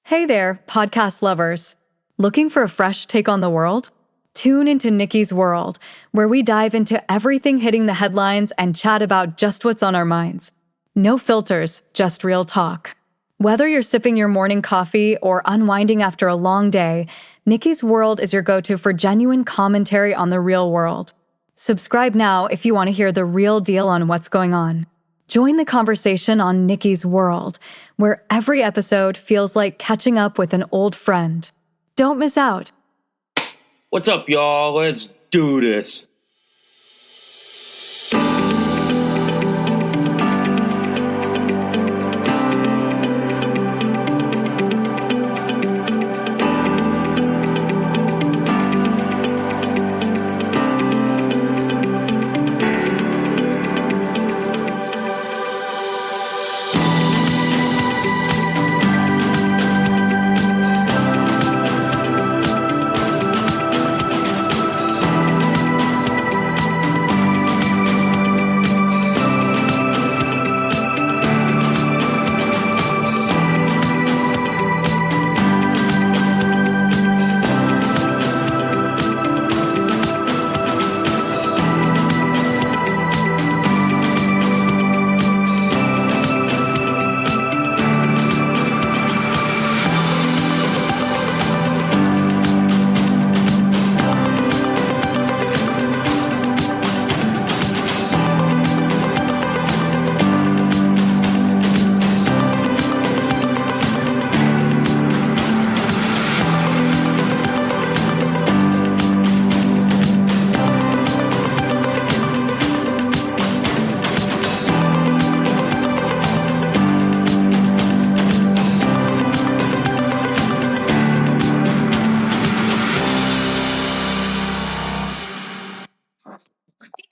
Hey there, podcast lovers. Looking for a fresh take on the world? Tune into Nikki's World, where we dive into everything hitting the headlines and chat about just what's on our minds. No filters, just real talk. Whether you're sipping your morning coffee or unwinding after a long day, Nikki's World is your go-to for genuine commentary on the real world. Subscribe now if you want to hear the real deal on what's going on. Join the conversation on Nikki's World, where every episode feels like catching up with an old friend. Don't miss out. What's up, y'all? Let's do this.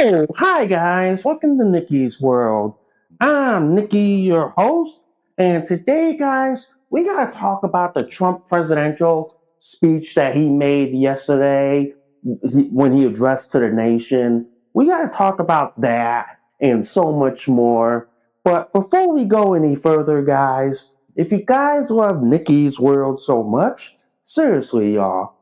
Oh, hi guys, welcome to Nikki's World. I'm Nikki, your host, and today, guys, we gotta talk about the Trump presidential speech that he made yesterday when he addressed to the nation. We gotta talk about that and so much more. But before we go any further, guys, if you guys love Nikki's World so much, seriously, y'all,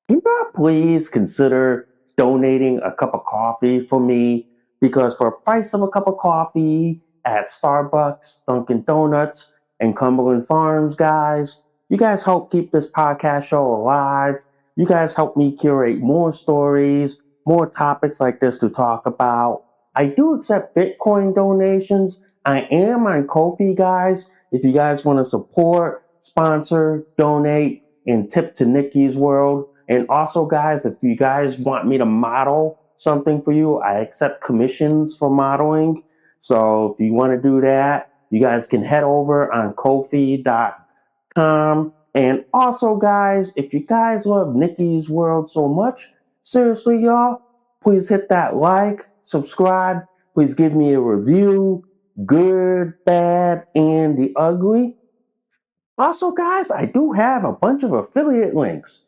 can you please consider donating a cup of coffee for me? Because for a price of a cup of coffee at Starbucks, Dunkin' Donuts, and Cumberland Farms, guys, you guys help keep this podcast show alive. You guys help me curate more stories, more topics like this to talk about. I do accept Bitcoin donations. I am on Ko-fi, guys. If you guys want to support, sponsor, donate, and tip to Nikki's World. And also, guys, if you guys want me to model something for you, I accept commissions for modeling. So if you want to do that, you guys can head over on Ko-fi.com. And also, guys, if you guys love Nikki's World so much, seriously, y'all, please hit that like, subscribe. Please give me a review, good, bad, and the ugly. Also, guys, I do have a bunch of affiliate links.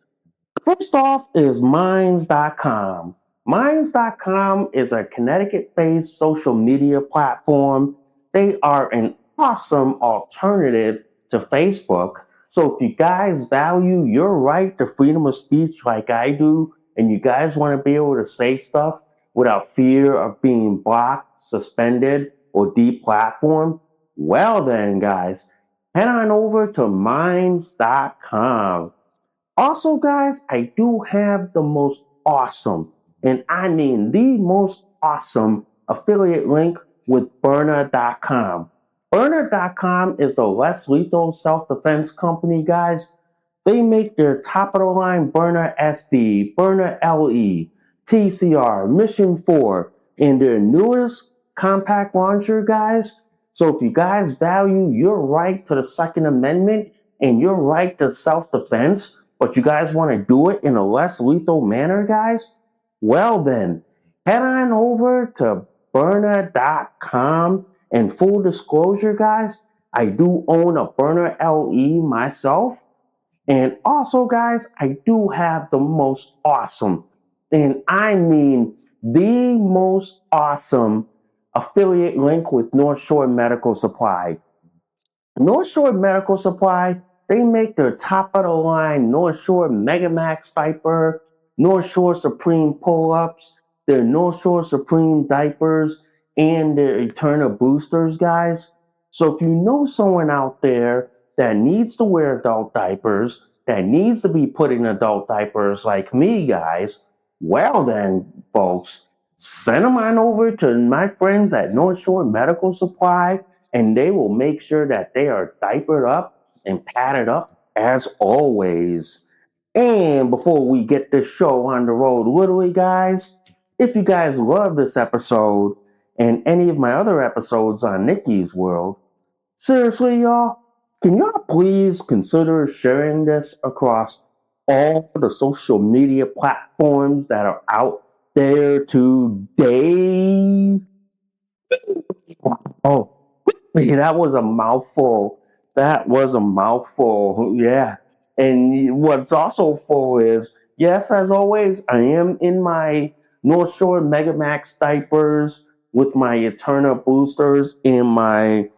First off is Minds.com. Minds.com is a Connecticut-based social media platform. They are an awesome alternative to Facebook. So if you guys value your right to freedom of speech like I do, and you guys want to be able to say stuff without fear of being blocked, suspended, or deplatformed, well then, guys, head on over to Minds.com. Also, guys, I do have the most awesome, and I mean the most awesome affiliate link with Byrna.com. Byrna.com is the less lethal self-defense company, guys. They make their top-of-the-line Byrna SD, Byrna LE, TCR, Mission 4, and their newest compact launcher, guys. So if you guys value your right to the Second Amendment and your right to self-defense, but you guys want to do it in a less lethal manner, guys, well then, head on over to Byrna.com. And full disclosure, guys, I do own a Byrna LE myself. And also, guys, I do have the most awesome, and I mean the most awesome affiliate link with North Shore Medical Supply. North Shore Medical Supply they make their top of the line North Shore Mega Max diaper, North Shore Supreme pull-ups, their North Shore Supreme diapers, and their Eterna boosters, guys. So if you know someone out there that needs to wear adult diapers, that needs to be put in adult diapers like me, guys, well then, folks, send them on over to my friends at North Shore Medical Supply, and they will make sure that they are diapered up and padded up as always. And before we get this show on the road, literally, guys, if you guys love this episode and any of my other episodes on Nikki's World, seriously, y'all, can y'all please consider sharing this across all the social media platforms that are out there today? Oh, that was a mouthful. That was a mouthful. Yeah. And what's also full is, yes, as always, I am in my North Shore Mega Max diapers with my Eterna boosters and my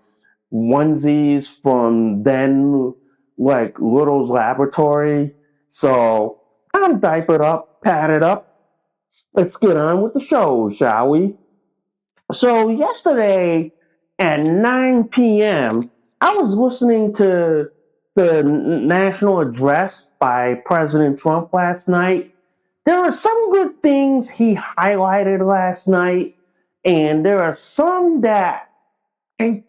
onesies from then like Little's Laboratory. So I'm diapered up, padded up. Let's get on with the show, shall we? So yesterday at 9 p.m., I was listening to the national address by President Trump last night. There are some good things he highlighted last night, and there are some that I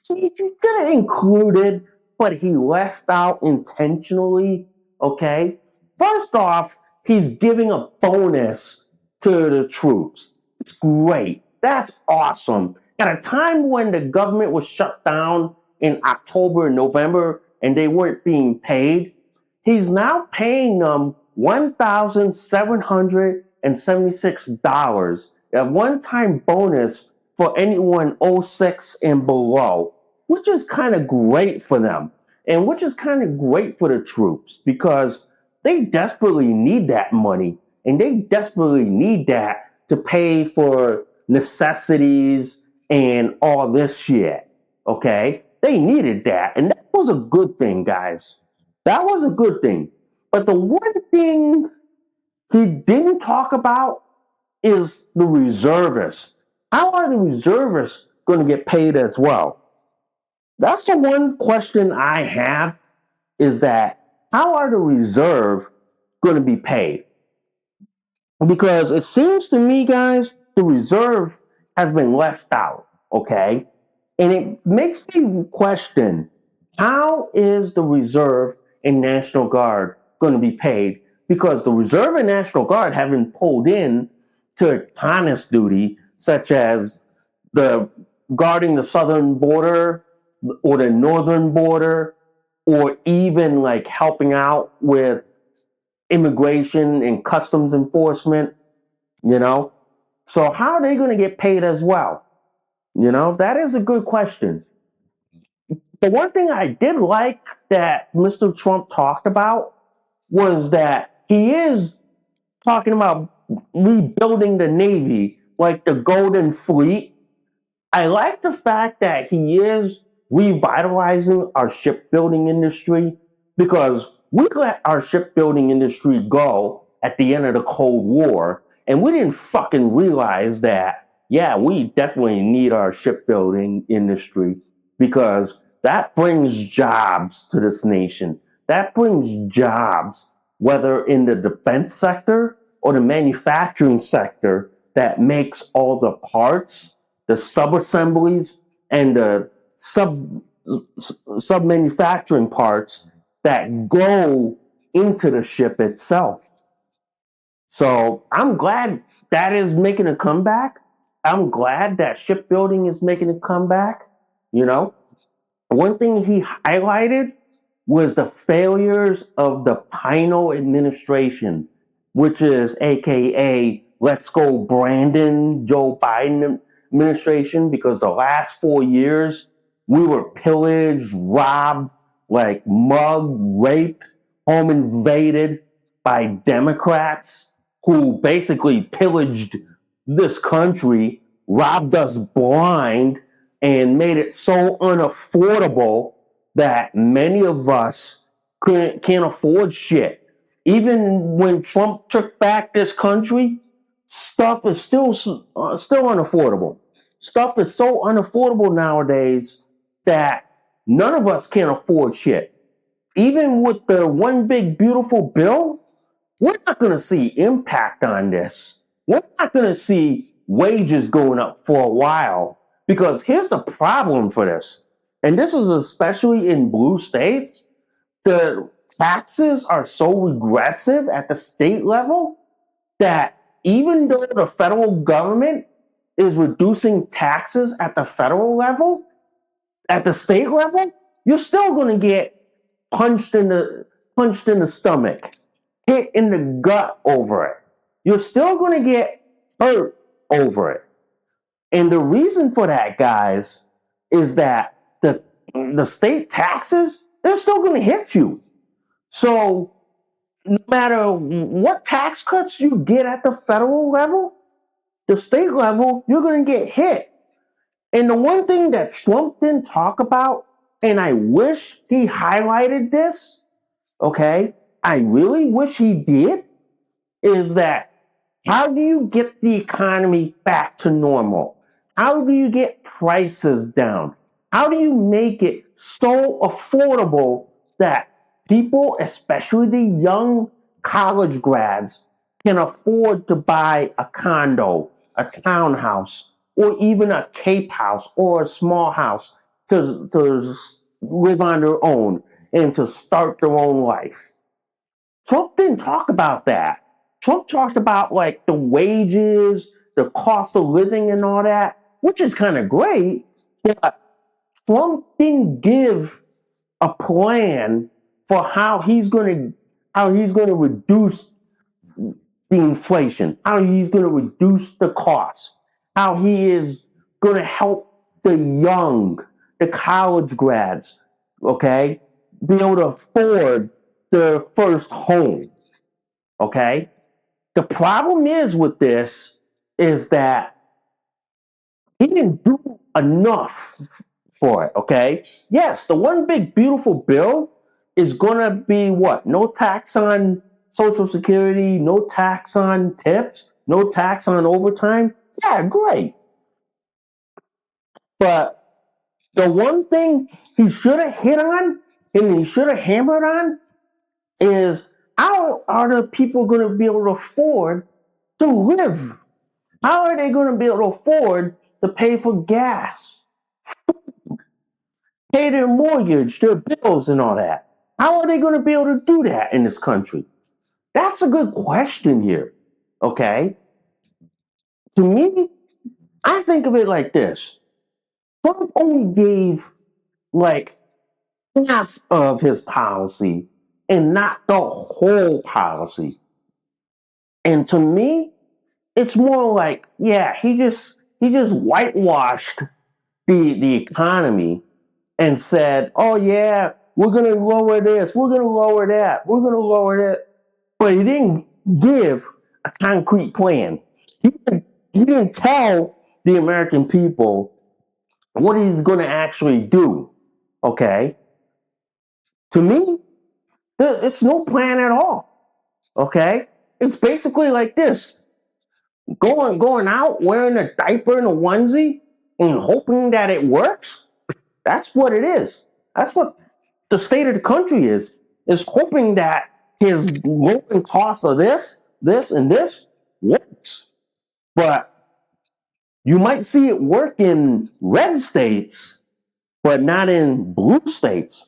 he could have included, but he left out intentionally. Okay. First off, he's giving a bonus to the troops. It's great. That's awesome. At a time when the government was shut down in October and November and they weren't being paid, he's now paying them $1,776, a one-time bonus for anyone 06 and below, which is kind of great for them and which is kind of great for the troops because they desperately need that money and they desperately need that to pay for necessities and all this shit. Okay? They needed that, and that was a good thing, guys. That was a good thing. But the one thing he didn't talk about is the reservists. How are the reservists going to get paid as well? That's the one question I have, is that how are the reserve going to be paid? Because it seems to me, guys, the reserve has been left out, okay? And it makes me question, how is the reserve and National Guard going to be paid? Because the reserve and National Guard have been pulled in to honest duty, such as the guarding the southern border or the northern border, or even like helping out with immigration and customs enforcement, you know? So how are they going to get paid as well? You know, that is a good question. The one thing I did like that Mr. Trump talked about was that he is talking about rebuilding the Navy, like the Golden Fleet. I like the fact that he is revitalizing our shipbuilding industry because we let our shipbuilding industry go at the end of the Cold War, and we didn't fucking realize that, yeah, we definitely need our shipbuilding industry because that brings jobs to this nation. That brings jobs, whether in the defense sector or the manufacturing sector that makes all the parts, the sub-assemblies, and the sub-manufacturing parts that go into the ship itself. So I'm glad that is making a comeback. I'm glad that shipbuilding is making a comeback. You know, one thing he highlighted was the failures of the Pino administration, which is AKA Let's Go Brandon, Joe Biden administration, because the last 4 years we were pillaged, robbed, like mugged, raped, home invaded by Democrats who basically pillaged this country, robbed us blind, and made it so unaffordable that many of us can't afford shit. Even when Trump took back this country, stuff is still unaffordable. Stuff is so unaffordable nowadays that none of us can afford shit. Even with the one big beautiful bill, we're not going to see impact on this. We're not going to see wages going up for a while, because here's the problem for this. And this is especially in blue states. The taxes are so regressive at the state level that even though the federal government is reducing taxes at the federal level, at the state level, you're still going to get punched in the stomach, hit in the gut over it. You're still going to get hurt over it. And the reason for that, guys, is that the state taxes, they're still going to hit you. So no matter what tax cuts you get at the federal level, the state level, you're going to get hit. And the one thing that Trump didn't talk about, and I wish he highlighted this, okay, I really wish he did, is that how do you get the economy back to normal? How do you get prices down? How do you make it so affordable that people, especially the young college grads, can afford to buy a condo, a townhouse, or even a cape house or a small house to live on their own and to start their own life? Trump didn't talk about that. Trump talked about like the wages, the cost of living and all that, which is kind of great, but Trump didn't give a plan for how he's going to reduce the inflation, how he's going to reduce the costs, how he is going to help the young, the college grads, okay, be able to afford their first home, okay? The problem is with this is that he didn't do enough for it, okay? Yes, the one big beautiful bill is gonna be what? No tax on Social Security, no tax on tips, no tax on overtime. Yeah, great. But the one thing he should have hit on and he should have hammered on is how are the people going to be able to afford to live? How are they going to be able to afford to pay for gas, pay their mortgage, their bills, and all that? How are they going to be able to do that in this country? That's a good question here, okay? To me, I think of it like this. Trump only gave like half of his policy and not the whole policy. And to me, it's more like, yeah, he just whitewashed the economy and said, oh yeah, we're gonna lower this, we're gonna lower that, we're gonna lower that. But he didn't give a concrete plan. He didn't tell the American people what he's gonna actually do. Okay? To me, it's no plan at all. Okay? It's basically like this. Going out wearing a diaper and a onesie and hoping that it works. That's what it is. That's what the state of the country is hoping that his lowering costs of this, and this works. But you might see it work in red states, but not in blue states.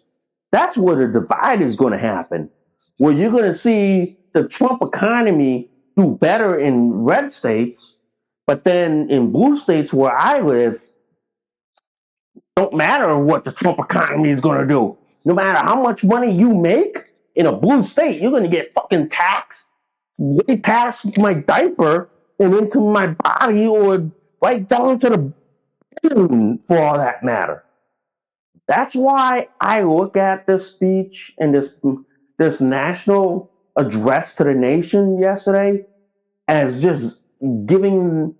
That's where the divide is going to happen, where you're going to see the Trump economy do better in red states, but then in blue states where I live, don't matter what the Trump economy is going to do. No matter how much money you make in a blue state, you're going to get fucking taxed way past my diaper and into my body or right down to the bone for all that matter. That's why I look at this speech and this national address to the nation yesterday as just giving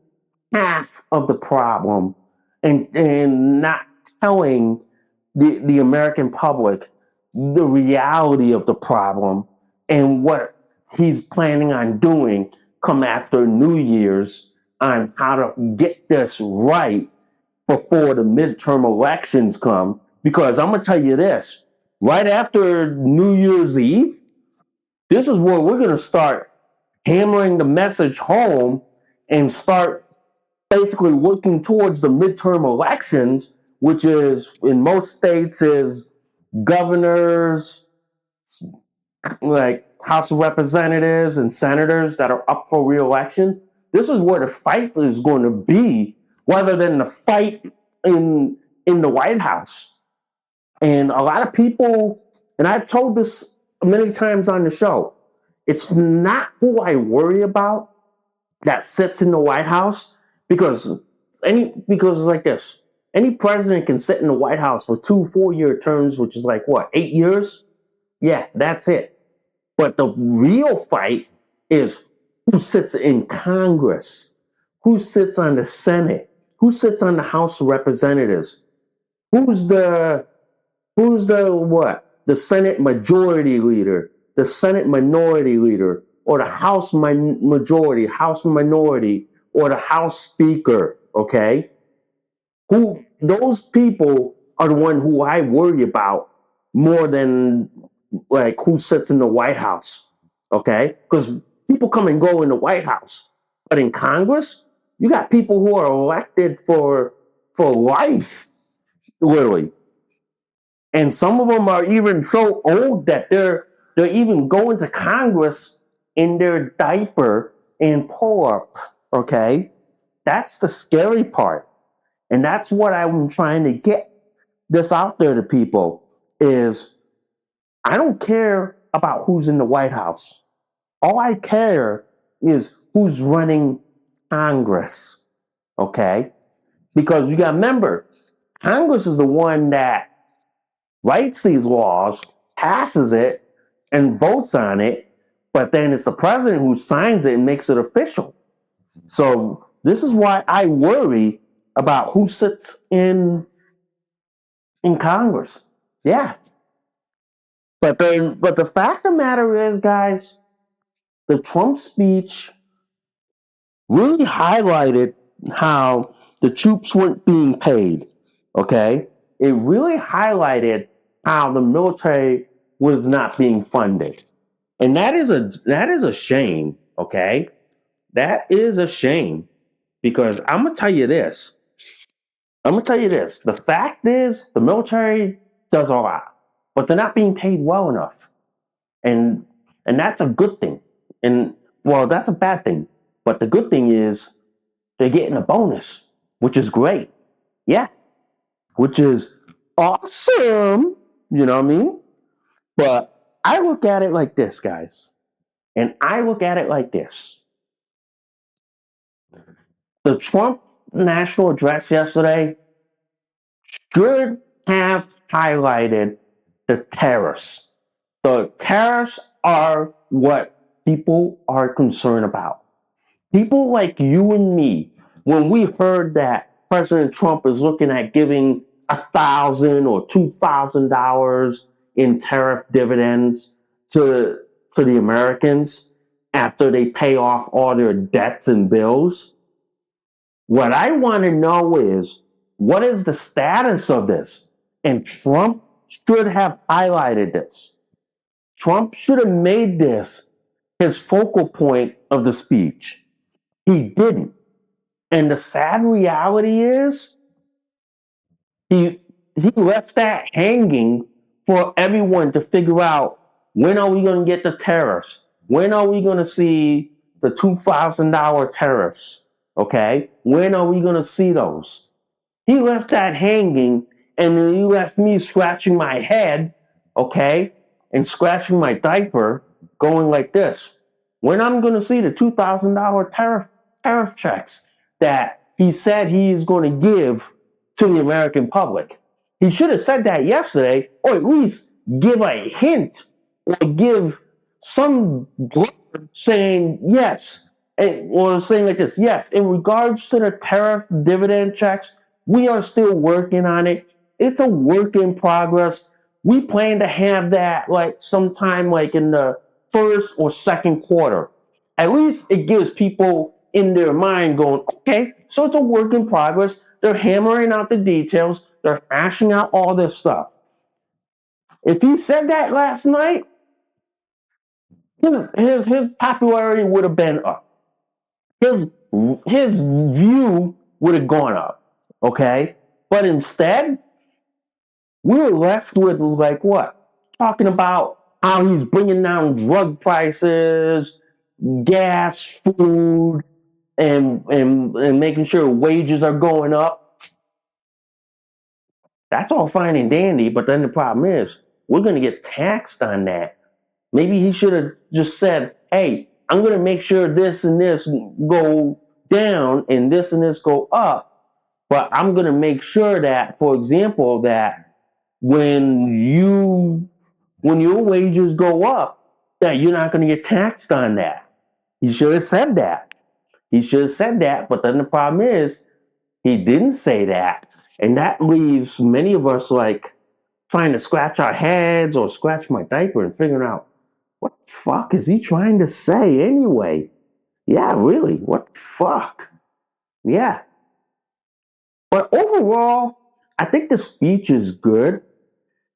half of the problem and not telling the American public the reality of the problem and what he's planning on doing come after New Year's on how to get this right before the midterm elections come. Because I'm going to tell you this, right after New Year's Eve, this is where we're going to start hammering the message home and start basically working towards the midterm elections, which is in most states is governors, like House of Representatives and senators that are up for re-election. This is where the fight is going to be, rather than the fight in the White House. And a lot of people, and I've told this many times on the show, it's not who I worry about that sits in the White House, because because it's like this. Any president can sit in the White House for 2 4-year terms, which is like what, 8 years? Yeah, that's it. But the real fight is who sits in Congress, who sits on the Senate, who sits on the House of Representatives, who's the what? The Senate Majority Leader, the Senate Minority Leader, or the House Majority, House Minority, or the House Speaker, okay? Who those people are the one who I worry about more than like who sits in the White House, okay? Because people come and go in the White House, but in Congress, you got people who are elected for life, literally. And some of them are even so old that they're even going to Congress in their diaper and pull up. Okay, that's the scary part, and that's what I'm trying to get this out there to people. Is I don't care about who's in the White House. All I care is who's running Congress. Okay, because you got to remember, Congress is the one that writes these laws, passes it, and votes on it, but then it's the president who signs it and makes it official. So this is why I worry about who sits in Congress. Yeah. But the fact of the matter is, guys, the Trump speech really highlighted how the troops weren't being paid. Okay? It really highlighted how the military was not being funded. And that is a shame, okay? That is a shame, because I'm going to tell you this. The fact is the military does a lot, but they're not being paid well enough. And that's a good thing. And well, that's a bad thing. But the good thing is they're getting a bonus, which is great. Yeah. Which is awesome. You know what I mean? But I look at it like this, guys. And I look at it like this. The Trump national address yesterday should have highlighted the tariffs. The tariffs are what people are concerned about. People like you and me, when we heard that President Trump is looking at giving $1,000 or $2,000 in tariff dividends to the Americans after they pay off all their debts and bills, what I want to know is, what is the status of this? And Trump should have highlighted this. Trump should have made this his focal point of the speech. He didn't. And the sad reality is he left that hanging for everyone to figure out, when are we going to get the tariffs? When are we going to see the $2,000 tariffs? Okay? When are we going to see those? He left that hanging, and then he left me scratching my head, okay, and scratching my diaper, going like this. When I'm going to see the $2,000 tariff checks that he said he is going to give to the American public? He should have said that yesterday, or at least give a hint, or give some blurb saying yes, or saying like this: yes, in regards to the tariff dividend checks, we are still working on it. it's a work in progress. We plan to have that like sometime like in the first or second quarter. At least it gives people in their mind going, okay, so it's a work in progress. They're hammering out the details. They're hashing out all this stuff. If he said that last night, his popularity would have been up. His his view would have gone up. Okay? But instead, we were left with like what? Talking about how he's bringing down drug prices, gas, food, and making sure wages are going up. That's all fine and dandy, but then the problem is we're going to get taxed on that. Maybe he should have just said, "Hey, I'm going to make sure this and this go down and this go up, but I'm going to make sure that, for example, that when your wages go up, that you're not going to get taxed on that." He should have said that. He should have said that, but then the problem is he didn't say that, and that leaves many of us like trying to scratch our heads or scratch my diaper and figuring out what the fuck is he trying to say anyway? Yeah, really, what the fuck? Yeah. But overall, I think the speech is good.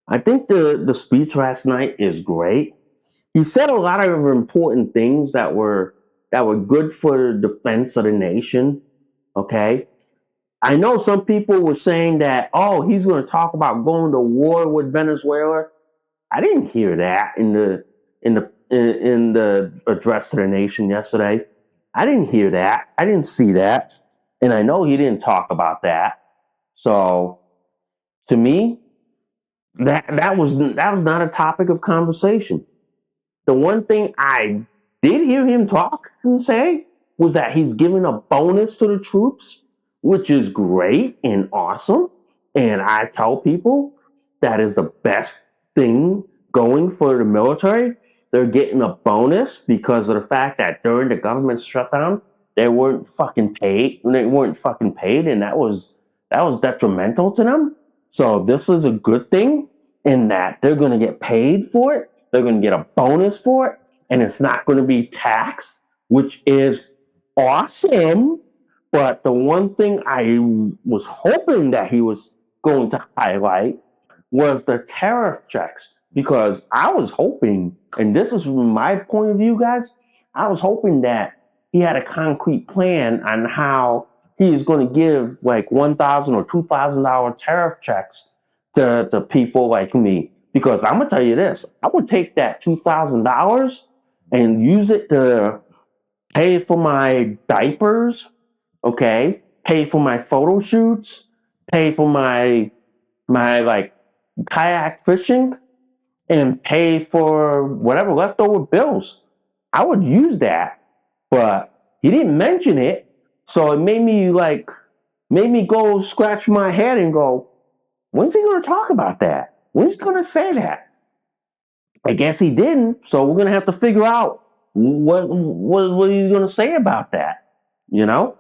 I think the speech last night is great. He said a lot of important things that were good for the defense of the nation. Okay. I know some people were saying that, oh, he's going to talk about going to war with Venezuela. I didn't hear that in the address to the nation yesterday. I didn't hear that. I didn't see that, and I know he didn't talk about that. So, to me, that was not a topic of conversation. The one thing I did hear him talk and say was that he's giving a bonus to the troops, which is great and awesome. And I tell people that is the best thing going for the military. They're getting a bonus because of the fact that during the government shutdown, they weren't fucking paid. They weren't fucking paid, and that was detrimental to them. So this is a good thing in that they're going to get paid for it. They're going to get a bonus for it, and it's not going to be taxed, which is awesome. But the one thing I was hoping that he was going to highlight was the tariff checks, because I was hoping, and this is from my point of view, guys, I was hoping that he had a concrete plan on how he is going to give like $1,000 or $2,000 tariff checks to people like me. Because I'm gonna tell you this, I would take that $2,000 and use it to pay for my diapers, okay, pay for my photo shoots, pay for my like kayak fishing, and pay for whatever leftover bills. I would use that, but he didn't mention it, so it made me go scratch my head and go, when's he going to talk about that? When's he going to say that? I guess he didn't, so we're going to have to figure out what he's going to say about that, you know?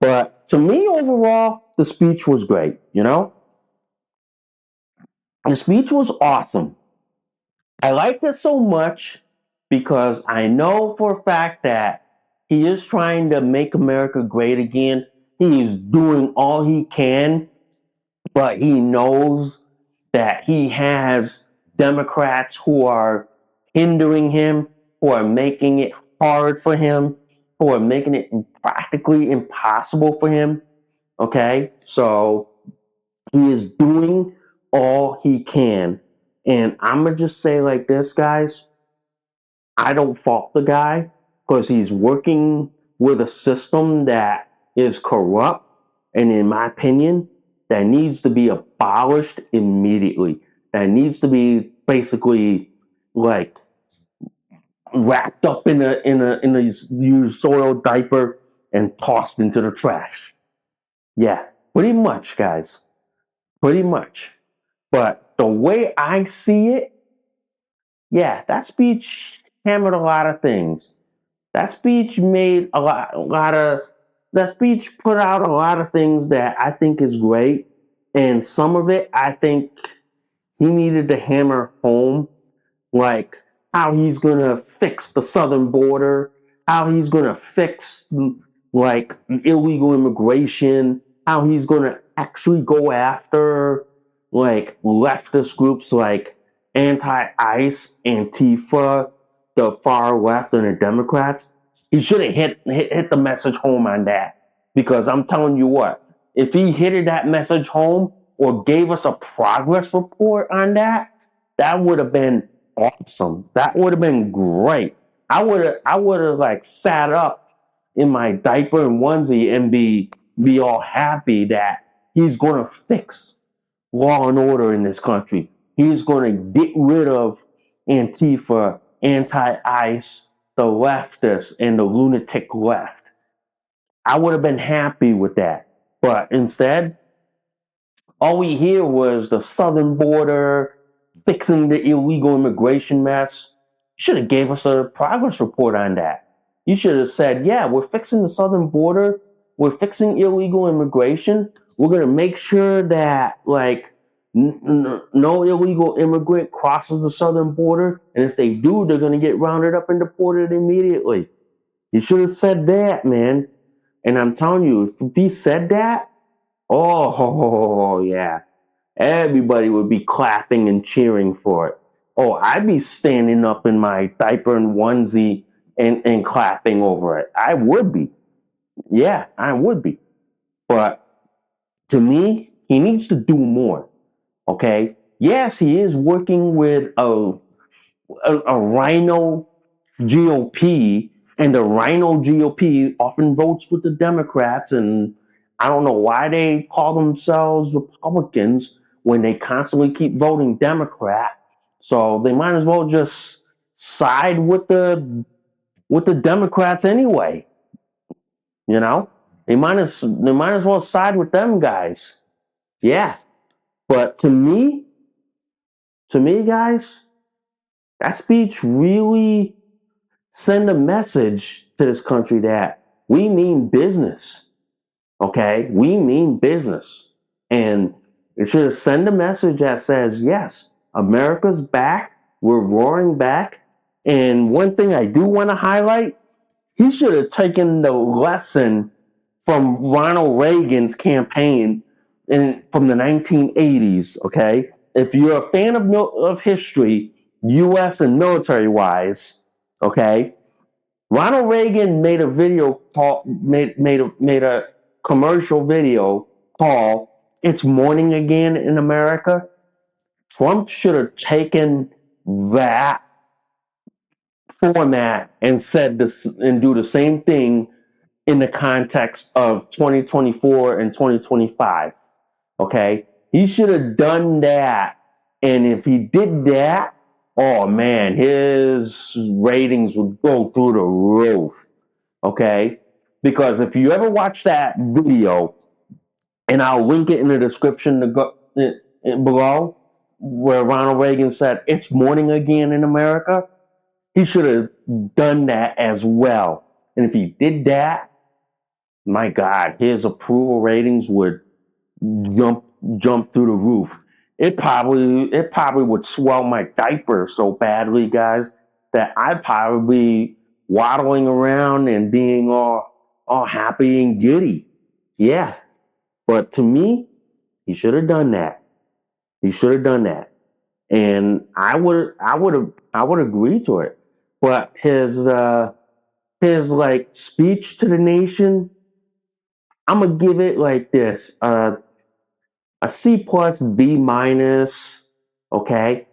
But to me, overall, the speech was great, you know? The speech was awesome. I liked it so much because I know for a fact that he is trying to make America great again. He is doing all he can, but he knows that he has Democrats who are hindering him, who are making it hard for him, who are making it practically impossible for him. Okay? So he is doing all he can. And I'm going to just say like this, guys. I don't fault the guy because he's working with a system that is corrupt. And in my opinion, that needs to be abolished immediately. That needs to be basically like wrapped up in a used soiled diaper and tossed into the trash. Yeah, pretty much, guys. Pretty much. But the way I see it, yeah, that speech hammered a lot of things. That speech made a lot of that speech put out a lot of things that I think is great. And some of it, I think he needed to hammer home, like how he's gonna fix the southern border, how he's gonna fix like illegal immigration, how he's gonna actually go after like leftist groups like anti-ICE, Antifa, the far left, and the Democrats. He should have hit the message home on that, because I'm telling you what, if he hit that message home or gave us a progress report on that, that would have been awesome. That would have been great. I would have like sat up in my diaper and onesie and be all happy that he's gonna fix law and order in this country. He's gonna get rid of Antifa, anti-ICE, the leftists, and the lunatic left. I would have been happy with that. But instead, all we hear was the southern border, fixing the illegal immigration mess. You should have gave us a progress report on that. You should have said, yeah, we're fixing the southern border. We're fixing illegal immigration. We're going to make sure that like no illegal immigrant crosses the southern border. And if they do, they're going to get rounded up and deported immediately. You should have said that, man. And I'm telling you, if he said that, oh, yeah. Everybody would be clapping and cheering for it. Oh, I'd be standing up in my diaper and onesie and clapping over it. I would be. Yeah, I would be. But to me, he needs to do more. Okay? Yes, he is working with a rhino GOP, and the rhino GOP often votes with the Democrats, and I don't know why they call themselves Republicans when they constantly keep voting Democrat. So they might as well just side with the Democrats anyway. You know, they might as well side with them guys. Yeah, but to me, guys, that speech really send a message to this country that we mean business. Okay? We mean business. And it should send a message that says, yes, America's back. We're roaring back. And one thing I do want to highlight, he should have taken the lesson from Ronald Reagan's campaign from the 1980s. Okay? If you're a fan of history, U.S. and military wise, okay, Ronald Reagan made a video called made a commercial video called "It's Morning Again in America." Trump should have taken that format and said this and do the same thing in the context of 2024 and 2025. Okay, he should have done that, and if he did that, oh man, his ratings would go through the roof. Okay, because if you ever watch that video, and I'll link it in the description below, where Ronald Reagan said, "It's morning again in America," he should have done that as well. And if he did that, my God, his approval ratings would jump through the roof. It probably would swell my diaper so badly, guys, that I'd probably be waddling around and being all happy and giddy. Yeah. But to me, he should have done that. He should have done that. And I would agree to it. But his like speech to the nation, I'm gonna give it like this: a C plus, B minus. Okay,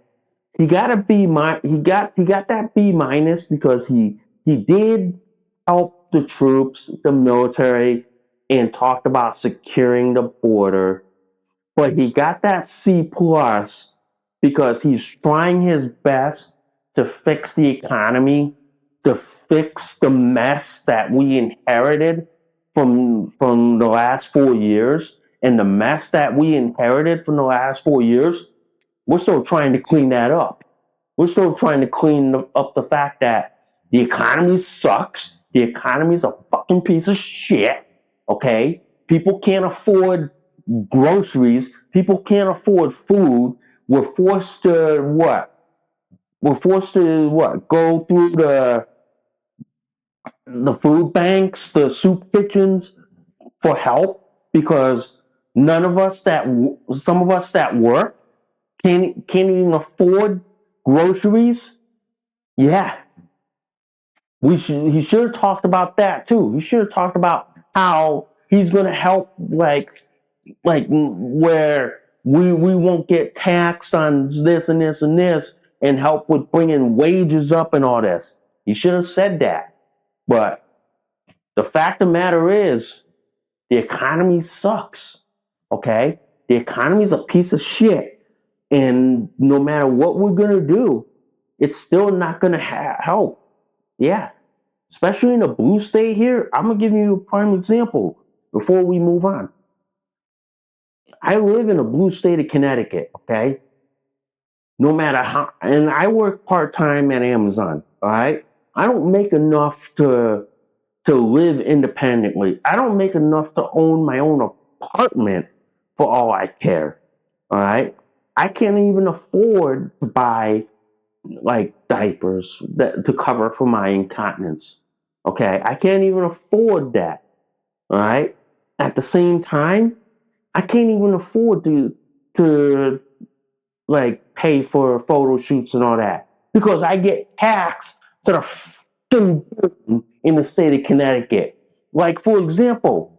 he got a B minus. He got that B minus because he did help the troops, the military, and talked about securing the border. But he got that C plus because he's trying his best to fix the economy, to fix the mess that we inherited from the last 4 years. And the mess that we inherited from the last 4 years, we're still trying to clean that up. We're still trying to clean up the fact that the economy sucks. The economy's a fucking piece of shit. Okay? People can't afford groceries People can't afford food. We're forced to what? We're forced to what? Go through the food banks, the soup kitchens for help because some of us that work can't even afford groceries. Yeah, he should have talked about that too. He should have talked about how he's going to help, like where we won't get taxed on this and this and this, and help with bringing wages up and all this. He should have said that. But the fact of the matter is, the economy sucks. Okay, the economy's a piece of shit, and no matter what we're gonna do, it's still not gonna help. Yeah, especially in a blue state here. I'm gonna give you a prime example before we move on. I live in a blue state of Connecticut, okay? No matter how, and I work part time at Amazon, all right? I don't make enough to live independently. I don't make enough to own my own apartment for all I care, all right? I can't even afford to buy like diapers to cover for my incontinence, okay? I can't even afford that, all right? At the same time, I can't even afford to like pay for photo shoots and all that because I get taxed to the fucking moon in the state of Connecticut. Like for example,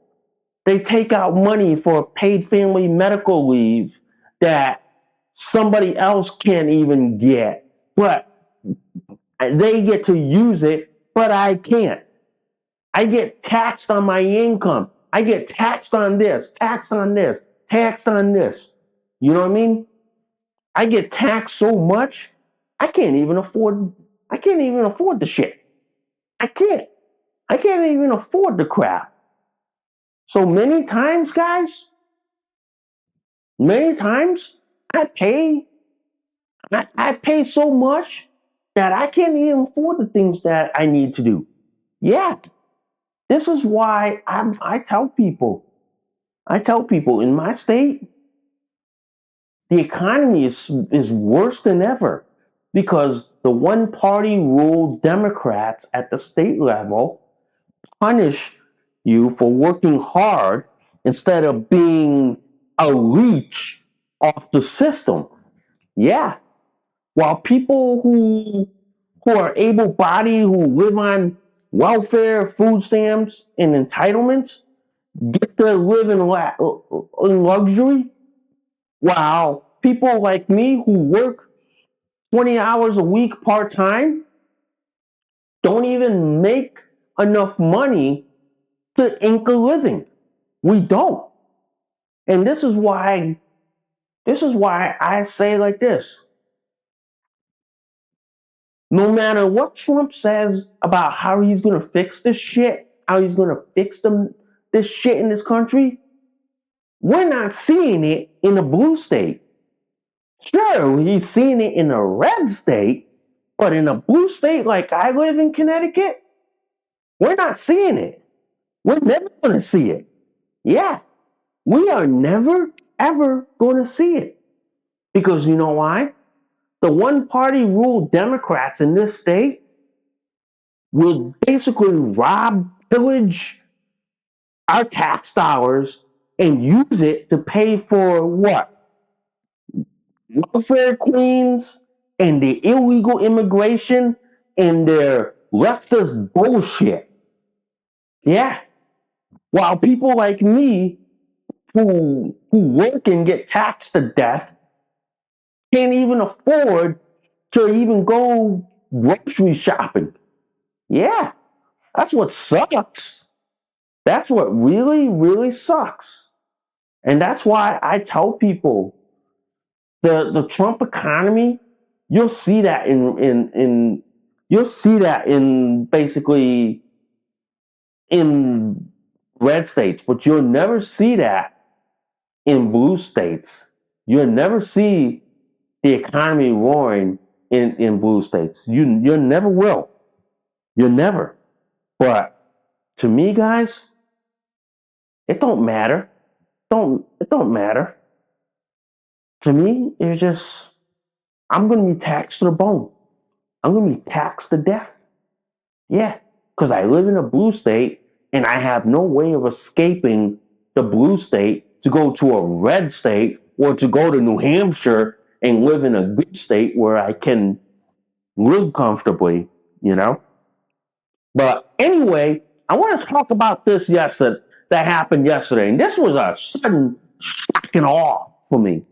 they take out money for paid family medical leave that somebody else can't even get, but they get to use it, but I can't. I get taxed on my income. I get taxed on this, taxed on this, taxed on this. You know what I mean? I get taxed so much, I can't even afford the shit. I can't. I can't even afford the crap. So many times, guys, many times I pay I pay so much that I can't even afford the things that I need to do. Yeah. This is why I tell people in my state, the economy is worse than ever because the one party rule Democrats at the state level punish you for working hard instead of being a leech off the system. Yeah. While people who are able bodied, who live on welfare, food stamps, and entitlements get to live in luxury, while people like me who work 20 hours a week part time don't even make enough money to ink a living. We don't. And this is why I say like this. No matter what Trump says about how he's gonna fix this shit, how he's gonna fix this shit in this country, we're not seeing it in a blue state. Sure, he's seeing it in a red state, but in a blue state like I live in Connecticut, we're not seeing it. We're never going to see it. Yeah, we are never, ever going to see it. Because you know why? The one party rule Democrats in this state will basically rob, pillage our tax dollars and use it to pay for what? Welfare queens and the illegal immigration and their leftist bullshit. Yeah. While people like me who work and get taxed to death can't even afford to even go grocery shopping. Yeah. That's what sucks. That's what really, really sucks. And that's why I tell people the Trump economy, you'll see that in basically in red states, but you'll never see that in blue states. You'll never see the economy roaring in blue states. You never will. You'll never. But to me, guys, it don't matter. It don't matter. to me, it's just, I'm going to be taxed to the bone. I'm going to be taxed to death. Yeah, because I live in a blue state and I have no way of escaping the blue state to go to a red state or to go to New Hampshire and live in a good state where I can live comfortably, you know? But anyway, I want to talk about this yesterday that happened yesterday. And this was a sudden shock and awe for me.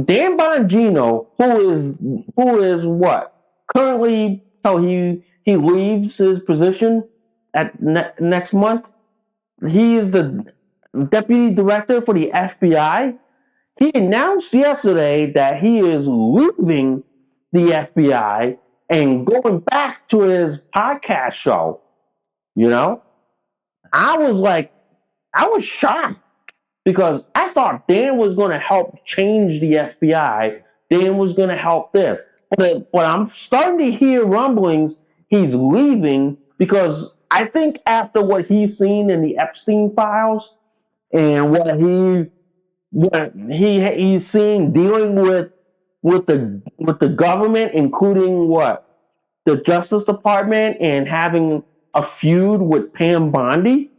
Dan Bongino, who is what? Currently, he leaves his position at next month. He is the deputy director for the FBI. He announced yesterday that he is leaving the FBI and going back to his podcast show. You know, I was shocked because I thought Dan was going to help change the FBI. Dan was going to help this. But I'm starting to hear rumblings he's leaving because I think after what he's seen in the Epstein files and he's seen dealing with the government, including the Justice Department and having a feud with Pam Bondi.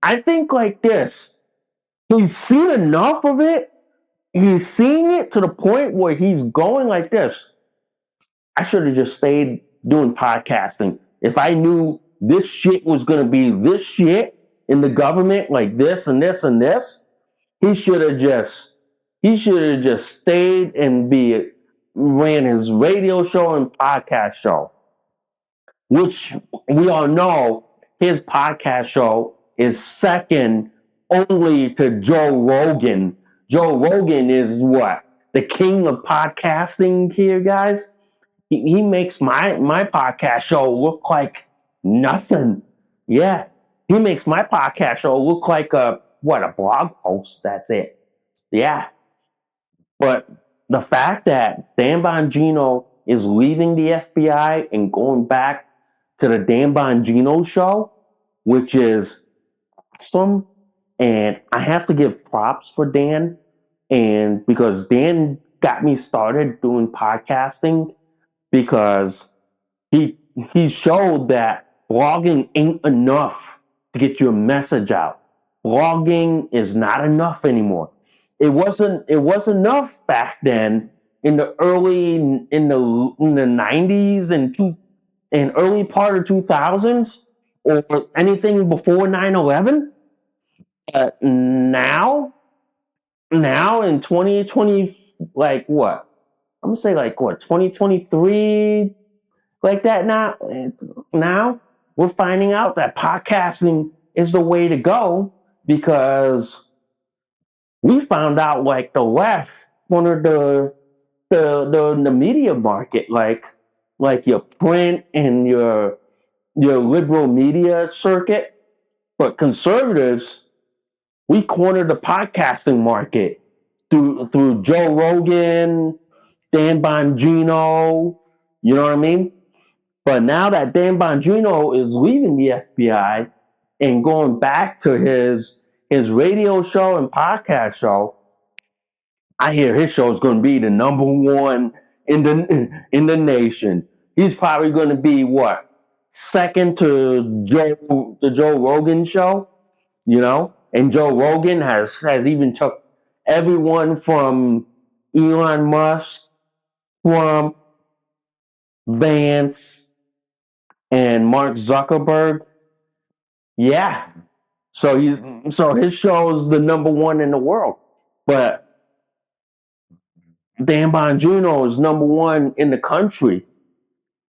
I think like this. He's seen enough of it. He's seen it to the point where he's going like this. I should have just stayed doing podcasting. If I knew this shit was going to be this shit in the government, like this and this and this, he should have just stayed and ran his radio show and podcast show, which we all know his podcast show is second only to Joe Rogan. Joe Rogan is what? The king of podcasting here, guys. He makes my podcast show look like nothing. Yeah. He makes my podcast show look like a blog post. That's it. Yeah. But the fact that Dan Bongino is leaving the FBI and going back to the Dan Bongino show, which is awesome. And I have to give props for Dan, and because Dan got me started doing podcasting, because he showed that blogging ain't enough to get your message out. Blogging is not enough anymore. It wasn't enough back then in the 90s and early part of 2000s or anything before 9/11. Now in 2020, like what? I'm gonna say like what, 2023, like that now we're finding out that podcasting is the way to go because we found out like the left wanted the media market, like your print and your liberal media circuit, but conservatives, we cornered the podcasting market through Joe Rogan, Dan Bongino, you know what I mean? But now that Dan Bongino is leaving the FBI and going back to his radio show and podcast show, I hear his show is going to be the number one in the nation. He's probably going to be what, second to the Joe Rogan show, you know? And Joe Rogan has even took everyone from Elon Musk, Trump, Vance, and Mark Zuckerberg. Yeah. So his show is the number one in the world. But Dan Bongino is number one in the country.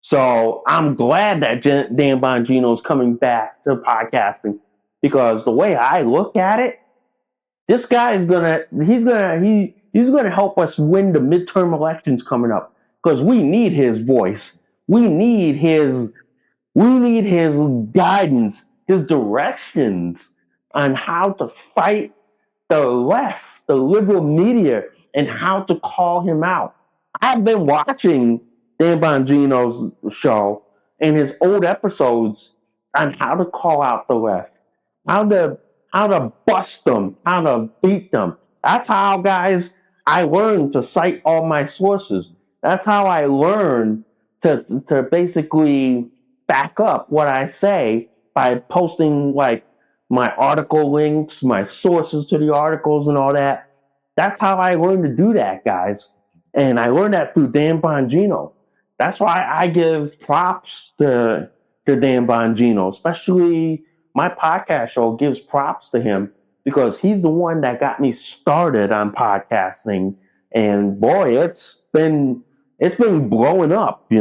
So I'm glad that Dan Bongino is coming back to podcasting, because the way I look at it, this guy is gonna help us win the midterm elections coming up, because we need his voice. We need his guidance, his directions on how to fight the left, the liberal media, and how to call him out. I've been watching Dan Bongino's show and his old episodes on how to call out the left, how to bust them, how to beat them. That's how, guys, I learned to cite all my sources. That's how I learned to basically back up what I say by posting like my article links, my sources to the articles and all that. That's how I learned to do that, guys. And I learned that through Dan Bongino. That's why I give props to Dan Bongino, especially my podcast show gives props to him because he's the one that got me started on podcasting. And boy, it's been blowing up,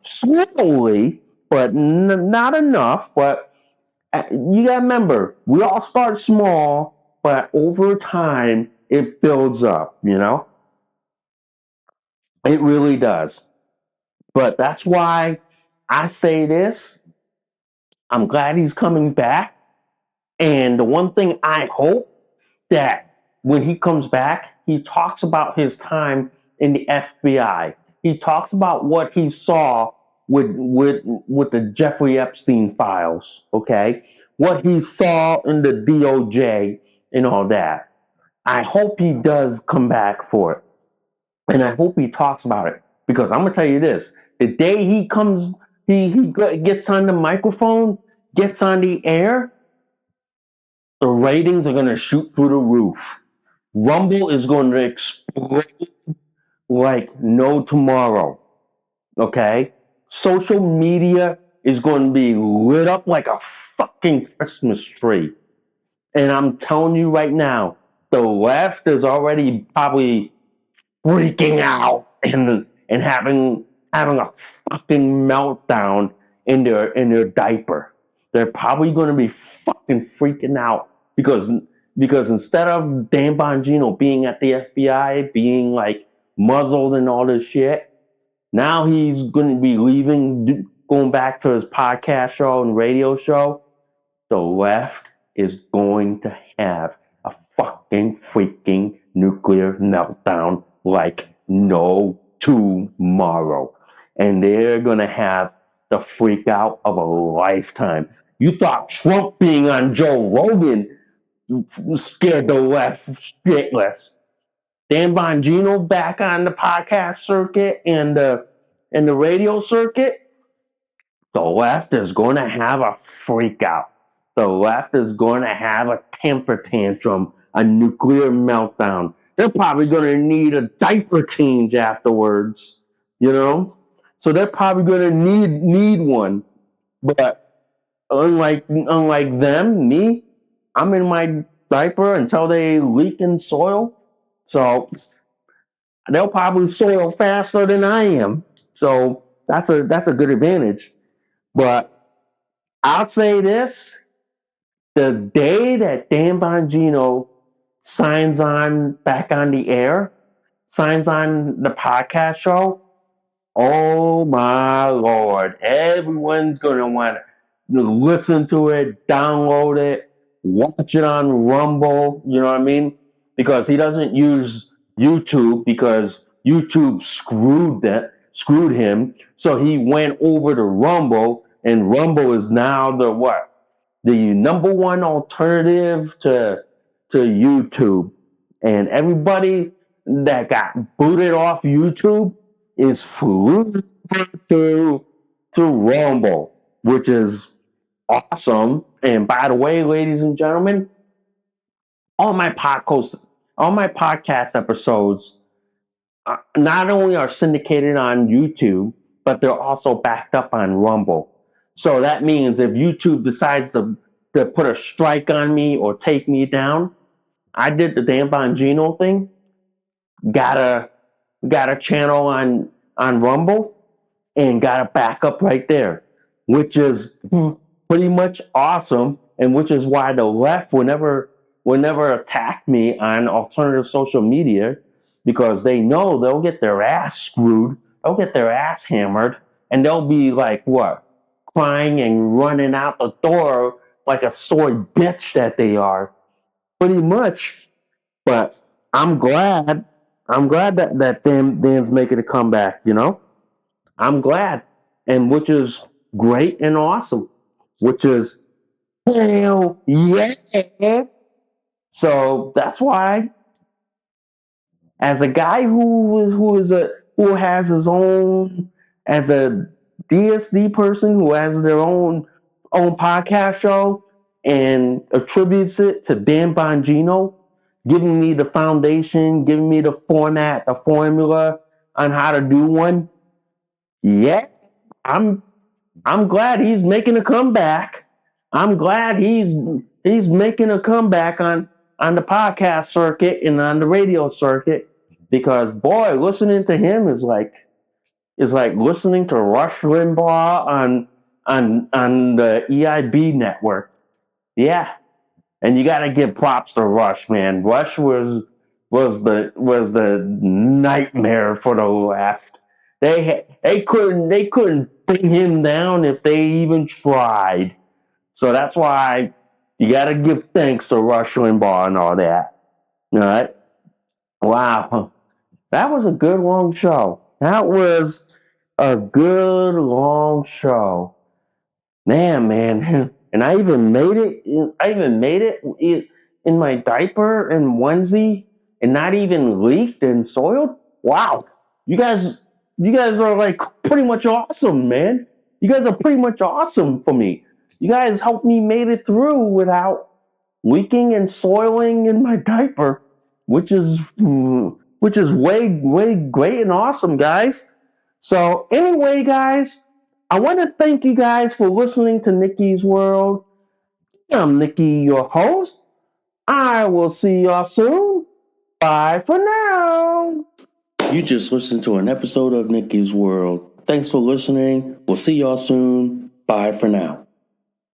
slowly, but not enough. But you gotta remember, we all start small, but over time it builds up. It really does. But that's why I say this. I'm glad he's coming back. And the one thing I hope that when he comes back, he talks about his time in the FBI. He talks about what he saw with the Jeffrey Epstein files, okay? What he saw in the DOJ and all that. I hope he does come back for it. And I hope he talks about it. Because I'm gonna tell you this: the day he comes, he gets on the microphone, gets on the air, the ratings are going to shoot through the roof. Rumble is going to explode like no tomorrow. Okay? Social media is going to be lit up like a fucking Christmas tree. And I'm telling you right now, the left is already probably freaking out and having a fucking meltdown in their diaper. They're probably going to be fucking freaking out because instead of Dan Bongino being at the FBI, being like muzzled and all this shit, now he's going to be leaving, going back to his podcast show and radio show. The left is going to have a fucking freaking nuclear meltdown like no tomorrow. And they're going to have the freak out of a lifetime. You thought Trump being on Joe Rogan scared the left shitless. Dan Bongino back on the podcast circuit and the radio circuit, the left is going to have a freak out. The left is going to have a temper tantrum, a nuclear meltdown. They're probably going to need a diaper change afterwards, So they're probably going to need one. But unlike them, me, I'm in my diaper until they leak in soil. So they'll probably soil faster than I am. So that's a good advantage. But I'll say this: the day that Dan Bongino signs on back on the air, signs on the podcast show, oh my Lord, everyone's going to want to listen to it, download it, watch it on Rumble, you know what I mean? Because he doesn't use YouTube because YouTube screwed him. So he went over to Rumble, and Rumble is now the what? The number one alternative to YouTube. And everybody that got booted off YouTube is flew to Rumble, which is awesome. And by the way, ladies and gentlemen, all my podcast episodes not only are syndicated on YouTube, but they're also backed up on Rumble. So that means if YouTube decides to put a strike on me or take me down, I did the Dan Bongino thing, got a channel on Rumble, and got a backup right there, which is pretty much awesome, and which is why the left will never attack me on alternative social media, because they know they'll get their ass screwed, they'll get their ass hammered, and they'll be like, what? Crying and running out the door like a soy bitch that they are. Pretty much. But I'm glad that Dan's making a comeback, I'm glad. And which is great and awesome. Which is hell yeah. So that's why as a guy who has his own, as a DSD person who has their own podcast show and attributes it to Dan Bongino, giving me the foundation, giving me the format, the formula on how to do one. Yeah, I'm I'm glad he's making a comeback. I'm glad he's making a comeback on the podcast circuit and on the radio circuit, because boy, listening to him is like listening to Rush Limbaugh on the EIB network. Yeah, and you got to give props to Rush, man. Rush was the nightmare for the left. They couldn't bring him down if they even tried. So that's why you got to give thanks to Rush Limbaugh and all that. All right. Wow, that was a good long show. That was a good long show. Man, and I even made it. I even made it in my diaper and onesie, and not even leaked and soiled. Wow, you guys, you guys are like pretty much awesome, man. You guys are pretty much awesome for me. You guys helped me made it through without leaking and soiling in my diaper, which is way great and awesome, guys. So anyway, guys, I want to thank you guys for listening to Nikki's World. I'm Nikki, your host. I will see y'all soon. Bye for now. You just listened to an episode of Nikki's World. Thanks for listening. We'll see y'all soon. Bye for now.